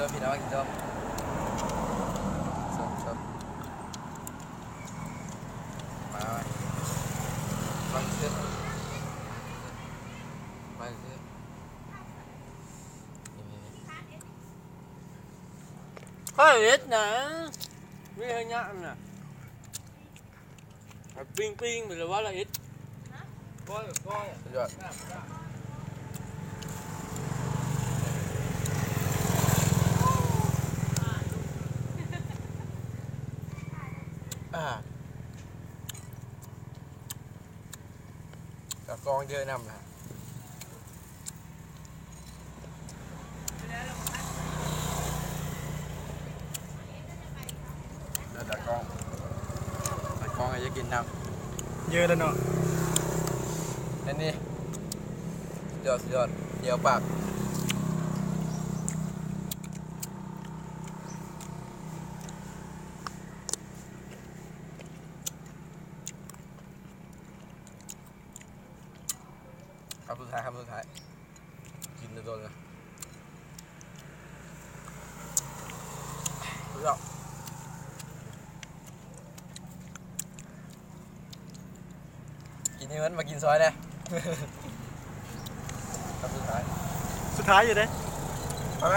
ส้มพี่น้องกินส้มส้มมาฟังเส้นมาเส้นข้าวเอ็ดนะไม่ให้ยากนะปิ้งไปเลยว่าละเอ็ดก้อยสุดยอดกับกองเยอะนำนะแล้วแต่กองอาจจะกินน้ำ เยอะแล้วเนาะ อันนี้สุดยอดเดี๋ยวปากคำสุดท้ายกินโดนเลยสุดยอดกินนี่มันมากินซอยเลยคำสุดท้ายสุดท้ายอยู่เด้ ไปไหม